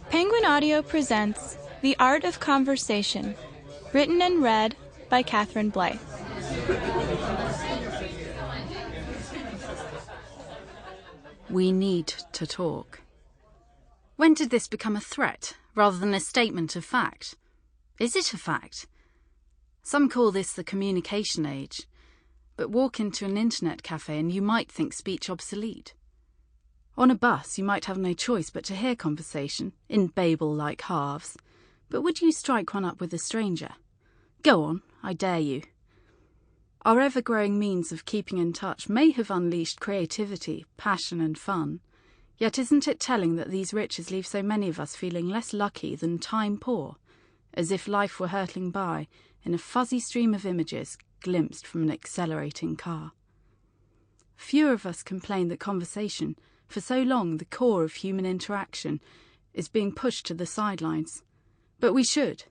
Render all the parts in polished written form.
Penguin Audio presents The Art of Conversation, written and read by Catherine Blyth. We need to talk. When did this become a threat rather than a statement of fact? Is it a fact? Some call this the communication age, but walk into an internet cafe and you might think speech obsolete. On a bus you might have no choice but to hear conversation, in Babel-like halves, but would you strike one up with a stranger? Go on, I dare you. Our ever-growing means of keeping in touch may have unleashed creativity, passion and fun, yet isn't it telling that these riches leave so many of us feeling less lucky than time poor, as if life were hurtling by in a fuzzy stream of images glimpsed from an accelerating car? Fewer of us complain that conversation, for so long the core of human interaction, is being pushed to the sidelines. But we should.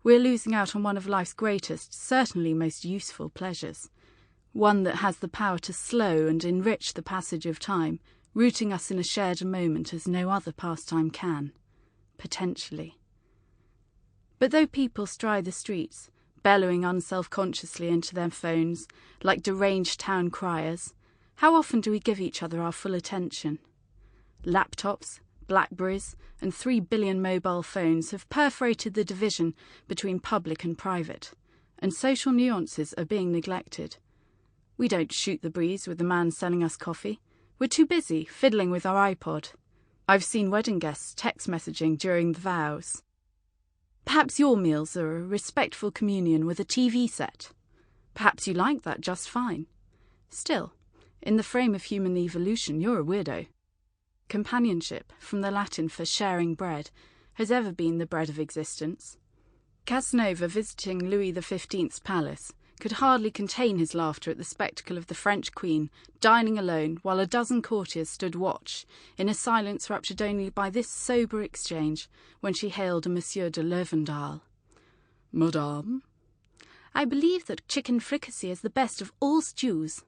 We're losing out on one of life's greatest, certainly most useful pleasures, one that has the power to slow and enrich the passage of time, rooting us in a shared moment as no other pastime can, potentially. But though people stride the streets, bellowing unself-consciously into their phones, like deranged town criers, how often do we give each other our full attention? Laptops, Blackberries, and 3 billion mobile phones have perforated the division between public and private, and social nuances are being neglected. We don't shoot the breeze with the man selling us coffee. We're too busy fiddling with our iPod. I've seen wedding guests text messaging during the vows. Perhaps your meals are a respectful communion with a TV set. Perhaps you like that just fine. Still, in the frame of human evolution, you're a weirdo. Companionship, from the Latin for sharing bread, has ever been the bread of existence. Casanova visiting Louis XV's palace could hardly contain his laughter at the spectacle of the French queen dining alone while a dozen courtiers stood watch, in a silence ruptured only by this sober exchange when she hailed a Monsieur de Lervendal. "Madame?" "I believe that chicken fricassee is the best of all stews."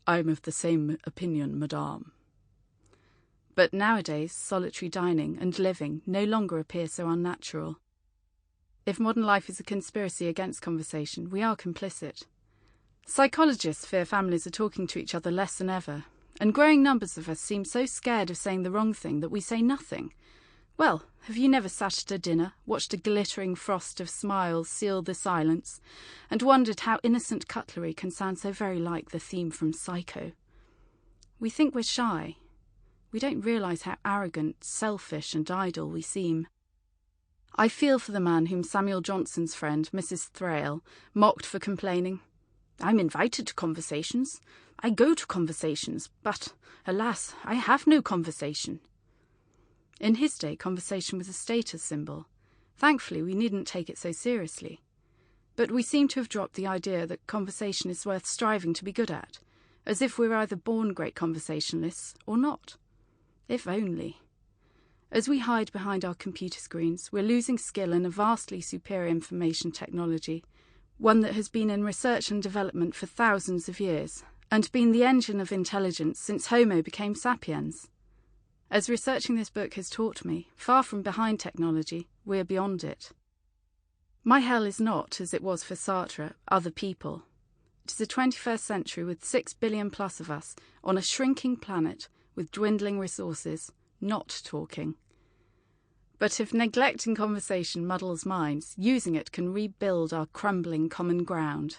"I'm of the same opinion, madame." But nowadays solitary dining and living no longer appear so unnatural. If modern life is a conspiracy against conversation, we are complicit. Psychologists fear families are talking to each other less than ever, and growing numbers of us seem so scared of saying the wrong thing that we say nothing. Well, have you never sat at a dinner, watched a glittering frost of smiles seal the silence, and wondered how innocent cutlery can sound so very like the theme from Psycho? We think we're shy. We don't realise how arrogant, selfish and idle we seem. I feel for the man whom Samuel Johnson's friend, Mrs. Thrale, mocked for complaining, "I'm invited to conversations. I go to conversations, but, alas, I have no conversation." In his day, conversation was a status symbol. Thankfully, we needn't take it so seriously. But we seem to have dropped the idea that conversation is worth striving to be good at, as if we're either born great conversationalists or not. If only. As we hide behind our computer screens, we're losing skill in a vastly superior information technology, one that has been in research and development for thousands of years, and been the engine of intelligence since Homo became sapiens. As researching this book has taught me, far from behind technology, we're beyond it. My hell is not, as it was for Sartre, other people. It is a 21st century with 6 billion plus of us, on a shrinking planet, with dwindling resources, not talking. But if neglecting conversation muddles minds, using it can rebuild our crumbling common ground.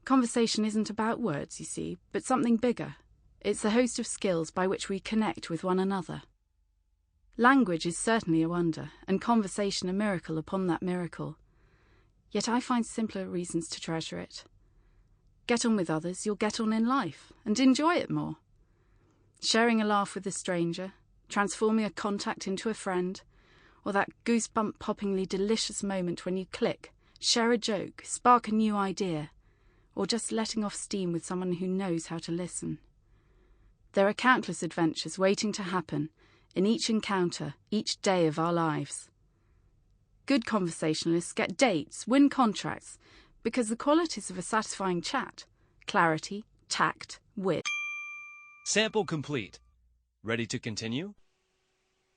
Conversation isn't about words, you see, but something bigger. It's a host of skills by which we connect with one another. Language is certainly a wonder, and conversation a miracle upon that miracle. Yet I find simpler reasons to treasure it. Get on with others, you'll get on in life, and enjoy it more. Sharing a laugh with a stranger, transforming a contact into a friend, or that goosebump-poppingly delicious moment when you click, share a joke, spark a new idea, or just letting off steam with someone who knows how to listen. There are countless adventures waiting to happen in each encounter, each day of our lives. Good conversationalists get dates, win contracts, because the qualities of a satisfying chat, clarity, tact, wit. Sample complete. Ready to continue?